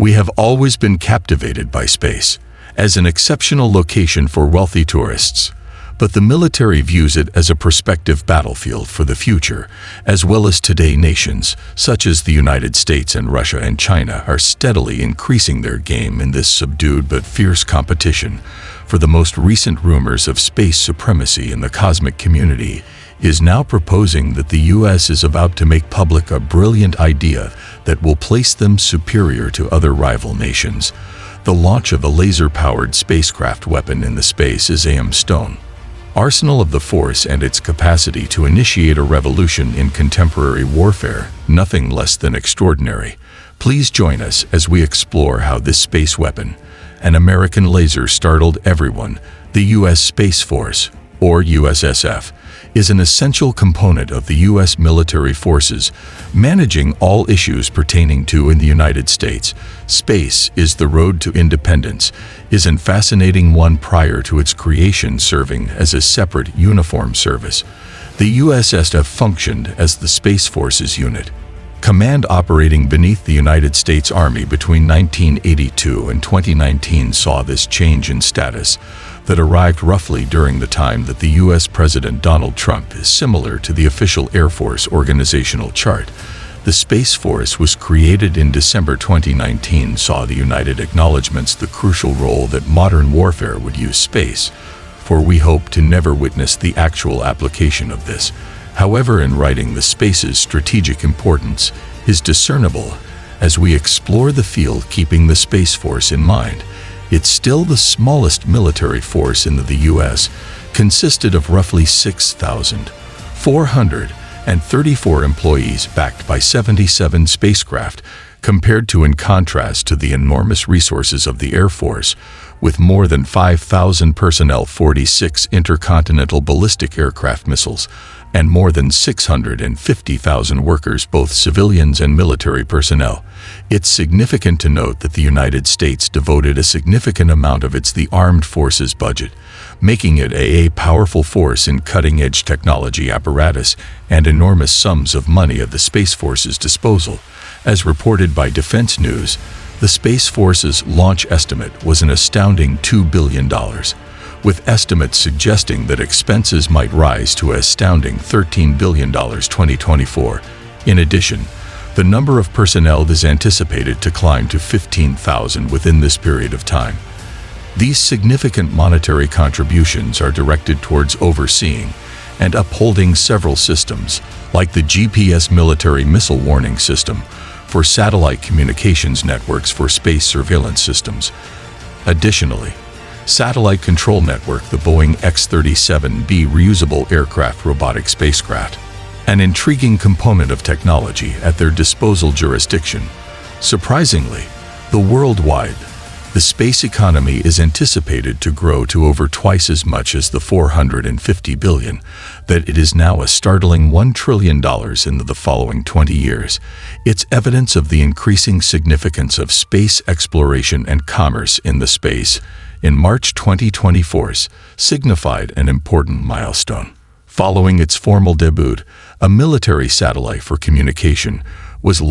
We have always been captivated by space as an exceptional location for wealthy tourists, but the military views it as a prospective battlefield for the future, as well as today. Nations such as the United States and Russia and China are steadily increasing their game in this subdued but fierce competition. For the most recent rumors of space supremacy in the cosmic community is now proposing that the US is about to make public a brilliant idea that will place them superior to other rival nations. The launch of a laser-powered spacecraft weapon in the space is a stone arsenal of the force and its capacity to initiate a revolution in contemporary warfare, nothing less than extraordinary. Please join us as we explore how this space weapon, an American laser, startled everyone. The U.S. Space Force, or USSF, is an essential component of the U.S. military forces, managing all issues pertaining to in the United States. Space is the road to independence, is a fascinating one. Prior to its creation, serving as a separate uniform service, the USSF functioned as the Space Forces unit, command operating beneath the United States Army. Between 1982 and 2019 saw this change in status that arrived roughly during the time that the U.S. President Donald Trump is similar to the official Air Force organizational chart. The Space Force was created in December 2019, saw the United acknowledgements the crucial role that modern warfare would use space, for we hope to never witness the actual application of this. However, in writing, the space's strategic importance is discernible as we explore the field, keeping the Space Force in mind. It's still the smallest military force in the U.S., consisted of roughly 6,434 employees backed by 77 spacecraft, compared to, in contrast to, the enormous resources of the Air Force, with more than 5,000 personnel, 46 intercontinental ballistic aircraft missiles, and more than 650,000 workers, both civilians and military personnel. It's significant to note that the United States devoted a significant amount of the armed forces budget, making it a powerful force in cutting-edge technology apparatus and enormous sums of money at the Space Force's disposal. As reported by Defense News, the Space Force's launch estimate was an astounding $2 billion. With estimates suggesting that expenses might rise to an astounding $13 billion 2024. In addition, the number of personnel is anticipated to climb to 15,000 within this period of time. These significant monetary contributions are directed towards overseeing and upholding several systems, like the GPS military missile warning system, for satellite communications networks, for space surveillance systems. Additionally, Satellite Control Network, the Boeing X-37B reusable aircraft robotic spacecraft, an intriguing component of technology at their disposal jurisdiction. Surprisingly, the space economy is anticipated to grow to over twice as much as the $450 billion that it is now, a startling $1 trillion in the following 20 years. It's evidence of the increasing significance of space exploration and commerce in the space. In March 2024, signified an important milestone. Following its formal debut, a military satellite for communication was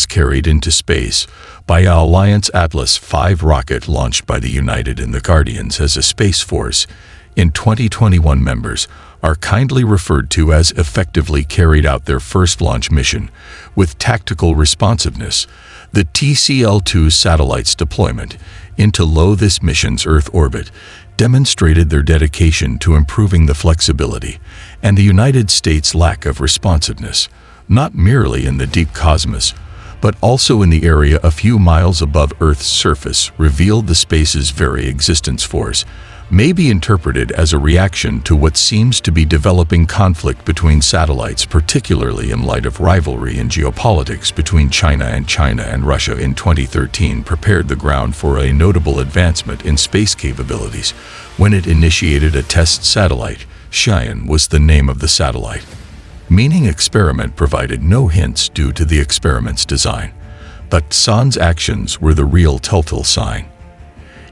carried into space by a Alliance Atlas V rocket launched by the United and the Guardians as a Space Force. In 2021, members are kindly referred to as effectively carried out their first launch mission with tactical responsiveness. The TCL-2 satellite's deployment into this mission's Earth orbit demonstrated their dedication to improving the flexibility and the United States' lack of responsiveness, not merely in the deep cosmos, but also in the area a few miles above Earth's surface, revealed the space's very existence force may be interpreted as a reaction to what seems to be developing conflict between satellites, particularly in light of rivalry in geopolitics between China and Russia. In 2013, prepared the ground for a notable advancement in space capabilities when it initiated a test satellite. Cheyenne was the name of the satellite, meaning experiment, provided no hints due to the experiment's design, but San's actions were the real telltale sign.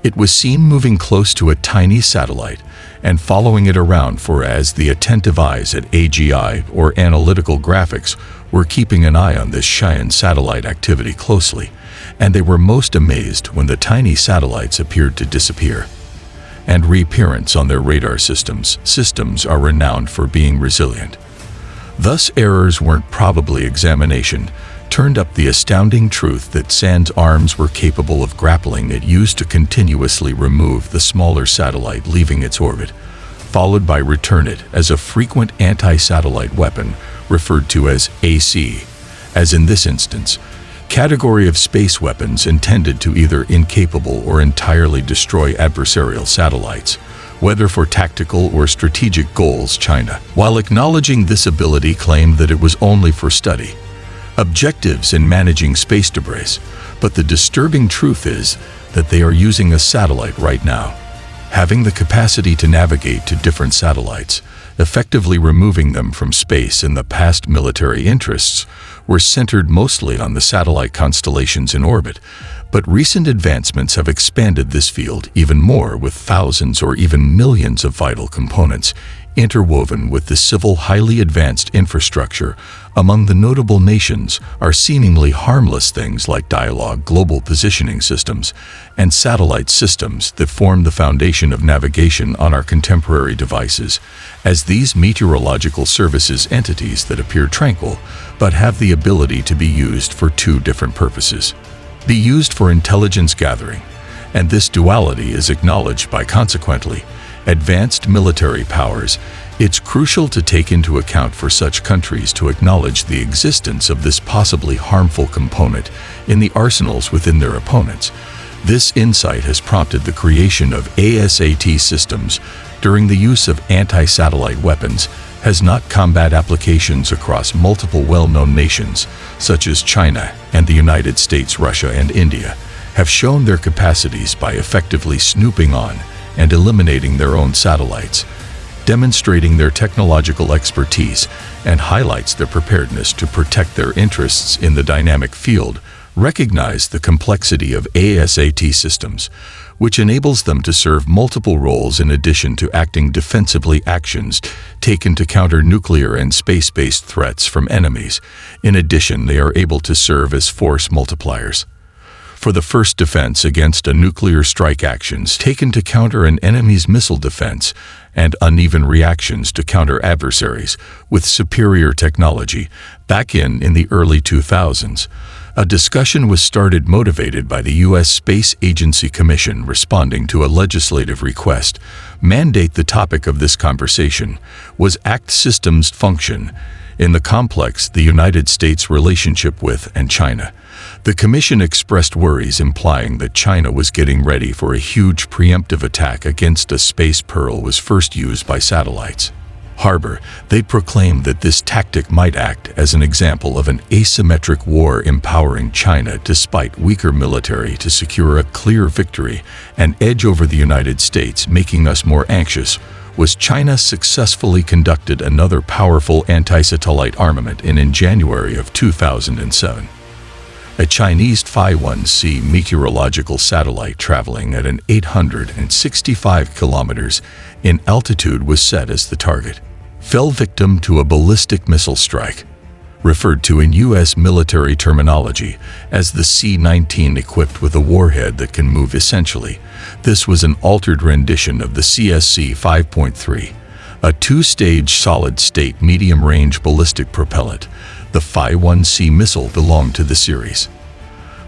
It was seen moving close to a tiny satellite and following it around, for as the attentive eyes at AGI, or analytical graphics, were keeping an eye on this Cheyenne satellite activity closely, and they were most amazed when the tiny satellites appeared to disappear and reappearance on their radar systems. Systems are renowned for being resilient. Thus, errors weren't probably examination, turned up the astounding truth that Sand's arms were capable of grappling it used to continuously remove the smaller satellite leaving its orbit, followed by return it as a frequent anti-satellite weapon referred to as AC, as in this instance, category of space weapons intended to either incapable or entirely destroy adversarial satellites, whether for tactical or strategic goals. China, while acknowledging this ability, claimed that it was only for study objectives in managing space debris, but the disturbing truth is that they are using a satellite right now, having the capacity to navigate to different satellites, effectively removing them from space. In the past, military interests were centered mostly on the satellite constellations in orbit, but recent advancements have expanded this field even more, with thousands or even millions of vital components interwoven with the civil highly advanced infrastructure. Among the notable nations are seemingly harmless things like dialogue global positioning systems and satellite systems that form the foundation of navigation on our contemporary devices, as these meteorological services entities that appear tranquil but have the ability to be used for two different purposes. Be used for intelligence gathering, and this duality is acknowledged by consequently advanced military powers. It's crucial to take into account for such countries to acknowledge the existence of this possibly harmful component in the arsenals within their opponents. This insight has prompted the creation of ASAT systems during the use of anti-satellite weapons has not combat applications across multiple well-known nations, such as China and the United States. Russia and India have shown their capacities by effectively snooping on and eliminating their own satellites, demonstrating their technological expertise and highlights their preparedness to protect their interests in the dynamic field. Recognize the complexity of ASAT systems, which enables them to serve multiple roles in addition to acting defensively. Actions taken to counter nuclear and space-based threats from enemies. In addition, they are able to serve as force multipliers for the first defense against a nuclear strike, actions taken to counter an enemy's missile defense, and uneven reactions to counter adversaries with superior technology. Back in the early 2000s, a discussion was started motivated by the U.S. Space Agency Commission responding to a legislative request. Mandate. The topic of this conversation was ACT systems function in the complex the United States relationship with and China. The Commission expressed worries implying that China was getting ready for a huge preemptive attack against a space. Pearl was first used by satellites. Harbor, they proclaimed that this tactic might act as an example of an asymmetric war, empowering China despite weaker military to secure a clear victory and edge over the United States, making us more anxious. Was China successfully conducted another powerful anti-satellite armament in January of 2007. A Chinese Phi-1C meteorological satellite traveling at an 865 kilometers in altitude was set as the target. Fell victim to a ballistic missile strike, referred to in U.S. military terminology as the C-19, equipped with a warhead that can move. Essentially, this was an altered rendition of the CSC 5.3, a two-stage solid-state medium-range ballistic propellant. The Phi-1C missile belonged to the series.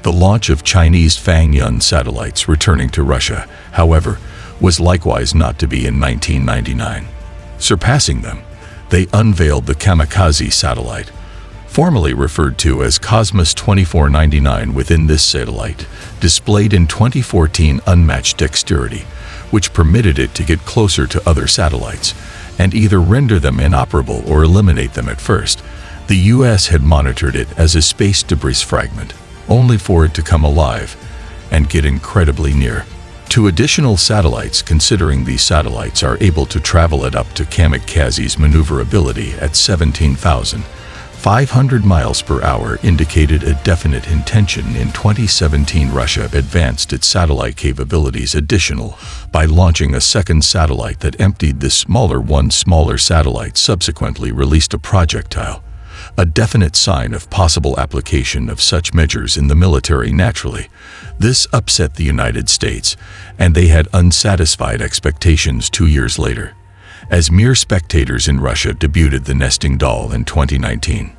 The launch of Chinese Fangyun satellites returning to Russia, however, was likewise not to be in 1999. Surpassing them, they unveiled the Kamikaze satellite, formerly referred to as Cosmos 2499. Within this satellite, displayed in 2014 unmatched dexterity, which permitted it to get closer to other satellites and either render them inoperable or eliminate them at first. The U.S. had monitored it as a space debris fragment, only for it to come alive and get incredibly near to additional satellites. Considering these satellites are able to travel at up to Kamikaze's maneuverability at 17,500 miles per hour, indicated a definite intention. In 2017, Russia advanced its satellite capabilities additional by launching a second satellite that emptied this smaller one. Smaller satellite subsequently released a projectile a definite sign of possible application of such measures in the military naturally. This upset the United States, and they had unsatisfied expectations 2 years later. As mere spectators in Russia debuted the nesting doll in 2019.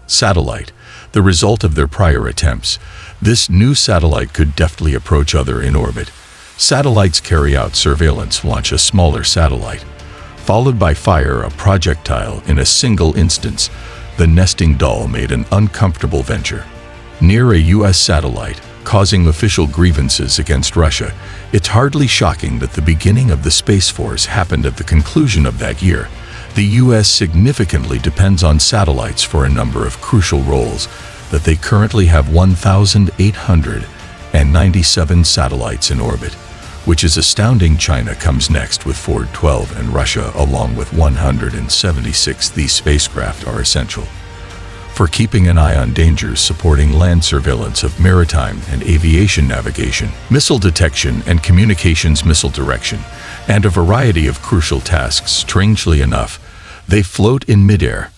Satellite, the result of their prior attempts. This new satellite could deftly approach other in orbit. Satellites carry out surveillance, launch a smaller satellite, followed by fire a projectile in a single instance. The nesting doll made an uncomfortable venture near a U.S. satellite, causing official grievances against Russia. It's hardly shocking that the beginning of the Space Force happened at the conclusion of that year. The U.S. significantly depends on satellites for a number of crucial roles, that they currently have 1,897 satellites in orbit, which is astounding. China comes next with 412 and Russia along with 176. These spacecraft are essential for keeping an eye on dangers, supporting land surveillance of maritime and aviation navigation, missile detection and communications, missile direction, and a variety of crucial tasks. Strangely enough, they float in midair.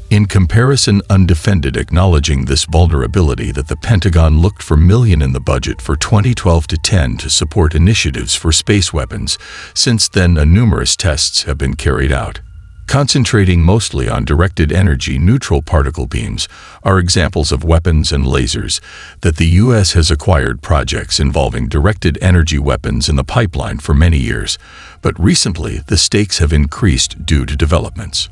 In comparison, undefended, acknowledging this vulnerability that the Pentagon looked for $1 million in the budget for 2012 to 10 to support initiatives for space weapons. Since then, numerous tests have been carried out, concentrating mostly on directed energy neutral particle beams, are examples of weapons and lasers that the U.S. has acquired. Projects involving directed energy weapons in the pipeline for many years, but recently the stakes have increased due to developments.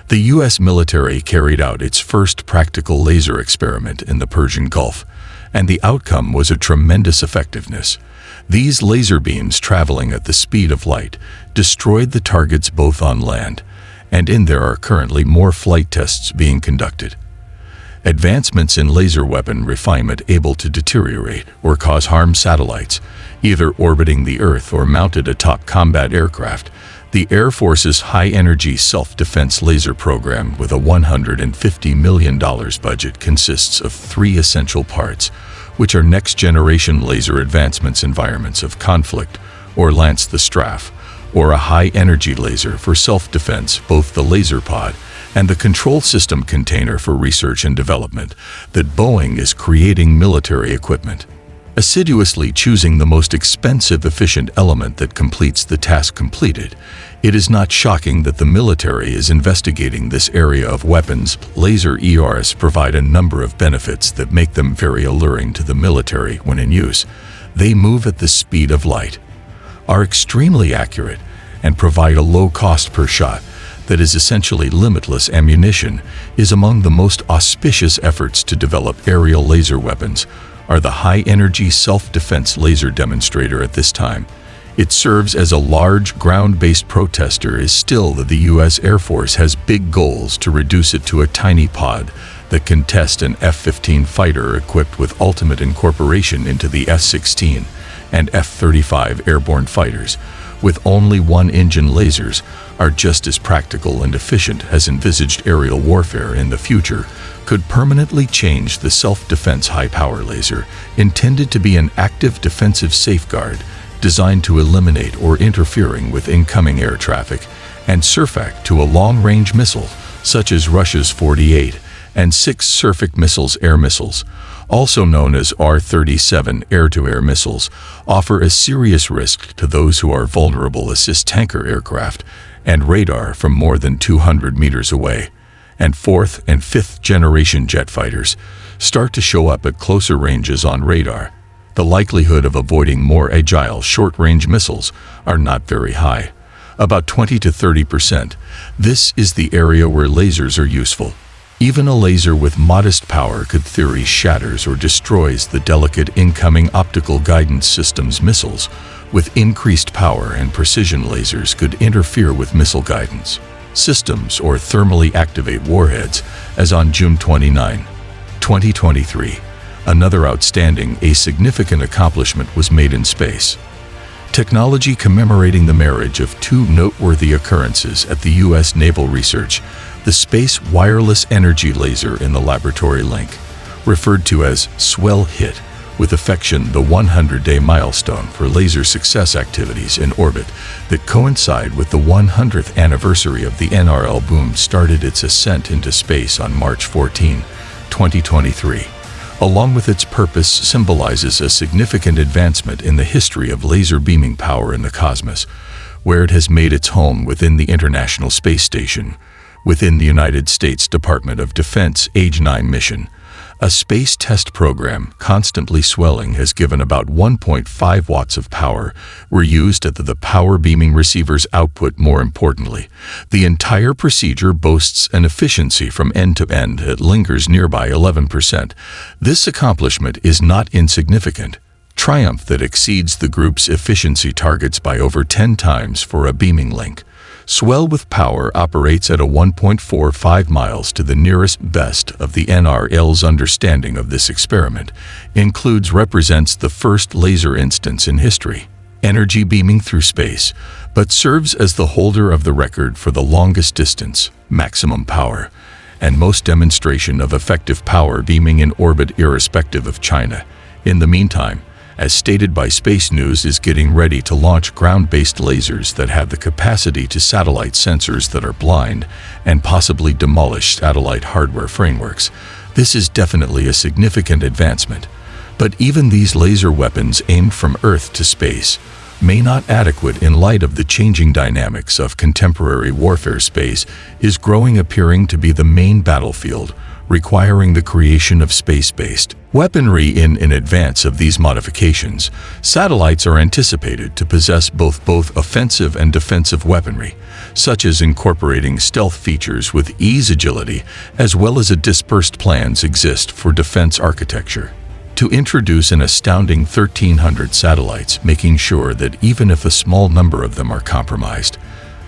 The U.S. military carried out its first practical laser experiment in the Persian Gulf, and the outcome was a tremendous effectiveness. These laser beams, traveling at the speed of light, destroyed the targets both on land and in. There are currently more flight tests being conducted. Advancements in laser weapon refinement able to deteriorate or cause harm satellites, either orbiting the Earth or mounted atop combat aircraft. The Air Force's high-energy self-defense laser program, with a $150 million budget, consists of 3 essential parts, which are next-generation laser advancements, environments of conflict, or Lance the Strafe, or a high-energy laser for self-defense, both the laser pod and the control system container for research and development, that Boeing is creating military equipment, assiduously choosing the most expensive, efficient element that completes the task completed. It is not shocking that the military is investigating this area of weapons. Laser ERs provide a number of benefits that make them very alluring to the military when in use. They move at the speed of light, are extremely accurate, and provide a low cost per shot that is essentially limitless. Ammunition is among the most auspicious efforts to develop aerial laser weapons, are the high-energy self-defense laser demonstrator at this time. It serves as a large ground-based protester. Is still that the U.S. Air Force has big goals to reduce it to a tiny pod that can test an F-15 fighter equipped with ultimate incorporation into the F-16 and F-35 airborne fighters, with only one-engine. Lasers are just as practical and efficient as envisaged. Aerial warfare in the future could permanently change the self-defense. High-power laser, intended to be an active defensive safeguard, designed to eliminate or interfering with incoming air traffic, and surfac to a long-range missile, such as Russia's 48 and 6 Surfac missiles. Air missiles, also known as R-37 air-to-air missiles, offer a serious risk to those who are vulnerable. Assist tanker aircraft and radar from more than 200 meters away, and 4th and 5th generation jet fighters start to show up at closer ranges on radar. The likelihood of avoiding more agile short-range missiles are not very high, about 20 to 30%. This is the area where lasers are useful. Even a laser with modest power could theory shatters or destroys the delicate incoming optical guidance systems. Missiles with increased power and precision, lasers could interfere with missile guidance systems or thermally activate warheads, as on June 29, 2023. Another outstanding, significant accomplishment was made in space technology, commemorating the marriage of 2 noteworthy occurrences at the U.S. Naval Research. The Space Wireless Energy Laser in the Laboratory Link, referred to as SWEL-HIT, with affection the 100-day milestone for laser success activities in orbit that coincide with the 100th anniversary of the NRL boom started its ascent into space on March 14, 2023. Along with its purpose, symbolizes a significant advancement in the history of laser beaming power in the cosmos, where it has made its home within the International Space Station, within the United States Department of Defense Age 9 mission. A space test program, constantly swelling, has given about 1.5 watts of power were used at the power beaming receiver's output. More importantly, the entire procedure boasts an efficiency from end to end that lingers nearby 11%. This accomplishment is not insignificant. Triumph that exceeds the group's efficiency targets by over 10 times for a beaming link. Swell with power operates at a 1.45 miles to the nearest. Best of the NRL's understanding of this experiment represents the first laser instance in history, energy beaming through space, but serves as the holder of the record for the longest distance, maximum power, and most demonstration of effective power beaming in orbit irrespective of China. In the meantime, as stated by Space News, is getting ready to launch ground-based lasers that have the capacity to satellite sensors that are blind and possibly demolish satellite hardware frameworks. This is definitely a significant advancement. But even these laser weapons aimed from Earth to space may not be adequate in light of the changing dynamics of contemporary warfare. Space is growing, appearing to be the main battlefield, requiring the creation of space-based weaponry. In advance of these modifications, satellites are anticipated to possess both offensive and defensive weaponry, such as incorporating stealth features with ease, agility, as well as dispersed plans exist for defense architecture to introduce an astounding 1,300 satellites, making sure that even if a small number of them are compromised,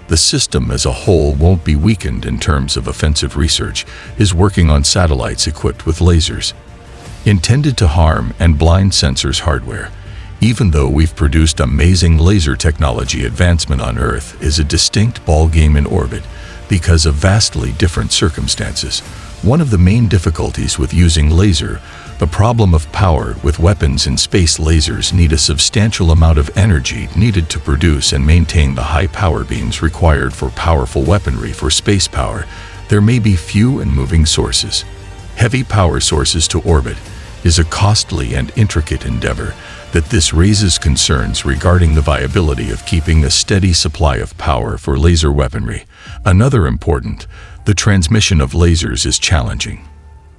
the system as a whole won't be weakened. In terms of offensive, research is working on satellites equipped with lasers intended to harm and blind sensors hardware. Even though we've produced amazing laser technology, advancement on Earth is a distinct ballgame in orbit because of vastly different circumstances. One of the main difficulties with using laser, the problem of power with weapons in space. Lasers need a substantial amount of energy needed to produce and maintain the high power beams required for powerful weaponry. For space power, there may be few and moving sources. Heavy power sources to orbit is a costly and intricate endeavor. This raises concerns regarding the viability of keeping a steady supply of power for laser weaponry. Another important, the transmission of lasers is challenging.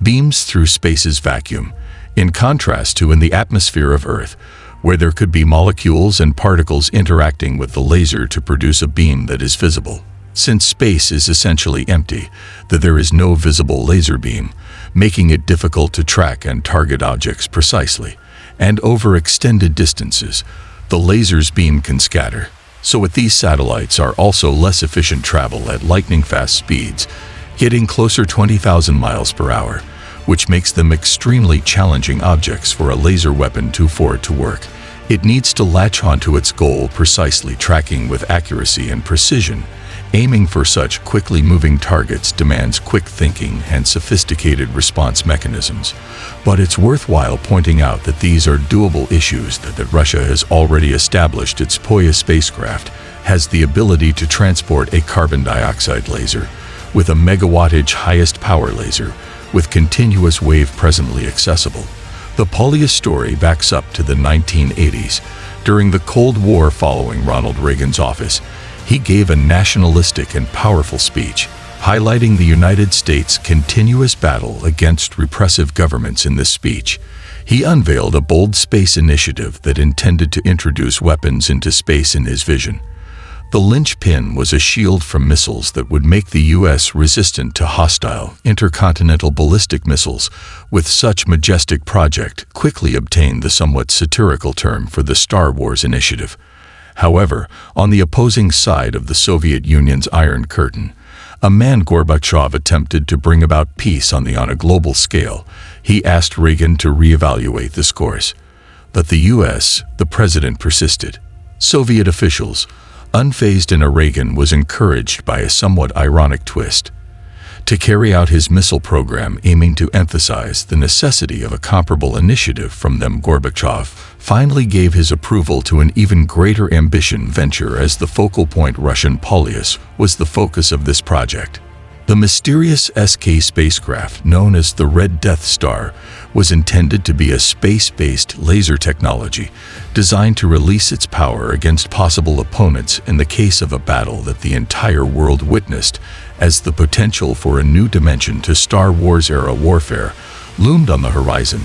Beams through space's vacuum, in contrast to in the atmosphere of Earth, where there could be molecules and particles interacting with the laser to produce a beam that is visible. Since space is essentially empty, there is no visible laser beam, making it difficult to track and target objects precisely. And over extended distances, the laser's beam can scatter. So with these satellites are also less efficient, travel at lightning-fast speeds, getting closer 20,000 miles per hour, which makes them extremely challenging objects for a laser weapon for it to work. It needs to latch onto its goal precisely, tracking with accuracy and precision. Aiming for such quickly moving targets demands quick thinking and sophisticated response mechanisms. But it's worthwhile pointing out that these are doable issues. That Russia has already established its Poya spacecraft has the ability to transport a carbon dioxide laser with a megawattage highest power laser with continuous wave presently accessible. The Polya story backs up to the 1980s. During the Cold War following Ronald Reagan's office, he gave a nationalistic and powerful speech, highlighting the United States' continuous battle against repressive governments. In this speech, he unveiled a bold space initiative that intended to introduce weapons into space. In his vision, the linchpin was a shield from missiles that would make the U.S. resistant to hostile intercontinental ballistic missiles. With such majestic project, quickly obtained the somewhat satirical term for the Star Wars initiative. However, on the opposing side of the Soviet Union's Iron Curtain, a man Gorbachev attempted to bring about peace on a global scale. He asked Reagan to reevaluate this course. But the the president persisted. Soviet officials, unfazed in Reagan, was encouraged by a somewhat ironic twist. to carry out his missile program, aiming to emphasize the necessity of a comparable initiative from them. Gorbachev finally gave his approval to an even greater ambition venture as the focal point. Russian Polyus was the focus of this project. The mysterious SK spacecraft, known as the Red Death Star, was intended to be a space-based laser technology designed to release its power against possible opponents in the case of a battle that the entire world witnessed, as the potential for a new dimension to Star Wars-era warfare loomed on the horizon.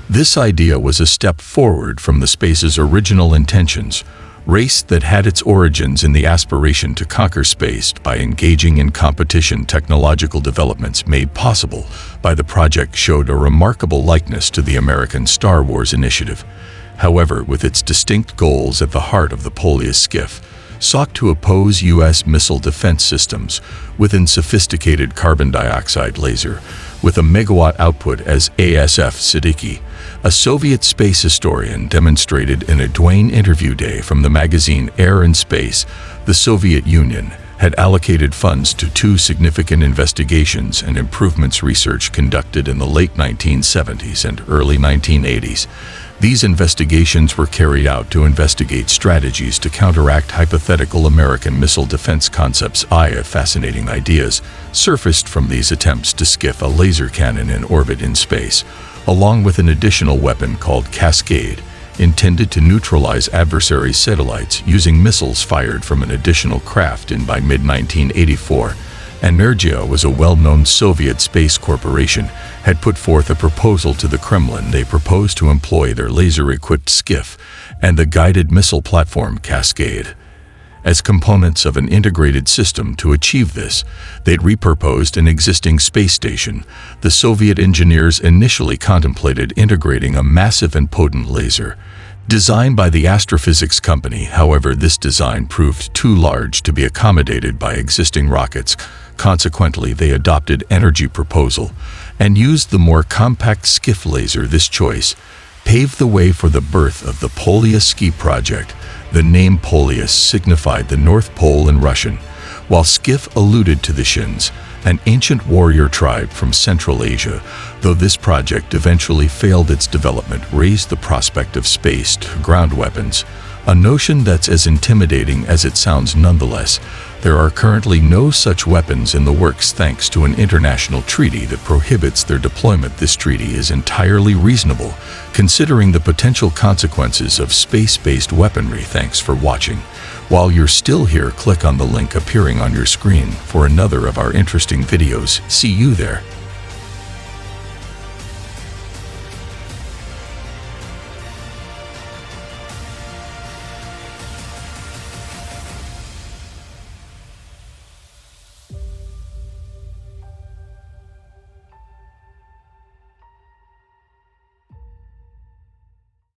This idea was a step forward from the space's original intentions, race that had its origins in the aspiration to conquer space by engaging in competition. Technological developments made possible by the project showed a remarkable likeness to the American Star Wars initiative. However, with its distinct goals at the heart of the Polyus skiff, sought to oppose U.S. missile defense systems with a sophisticated carbon dioxide laser with a megawatt output, as ASF Siddiqui, a Soviet space historian, demonstrated in a Duane interview day from the magazine Air and Space. The Soviet Union had allocated funds to two significant investigations and improvements research conducted in the late 1970s and early 1980s. These investigations were carried out to investigate strategies to counteract hypothetical American missile defense concepts. Fascinating ideas surfaced from these attempts to skiff a laser cannon in orbit in space, along with an additional weapon called Cascade, intended to neutralize adversary satellites using missiles fired from an additional craft. By mid-1984, Energia was a well-known Soviet space corporation, had put forth a proposal to the Kremlin. They proposed to employ their laser-equipped skiff and the guided missile platform Cascade as components of an integrated system. To achieve this, they'd repurposed an existing space station. The Soviet engineers initially contemplated integrating a massive and potent laser designed by the astrophysics company. However, this design proved too large to be accommodated by existing rockets. Consequently, they adopted Energy proposal and used the more compact skiff laser. This choice paved the way for the birth of the Polyus ski project. The name Polyus signified the North Pole in Russian, while skiff alluded to the Shins, an ancient warrior tribe from Central Asia. Though this project eventually failed, its development raised the prospect of space-to-ground weapons, a notion that's as intimidating as it sounds. Nonetheless, there are currently no such weapons in the works thanks to an international treaty that prohibits their deployment. This treaty is entirely reasonable, considering the potential consequences of space-based weaponry. Thanks for watching. While you're still here, click on the link appearing on your screen for another of our interesting videos. See you there.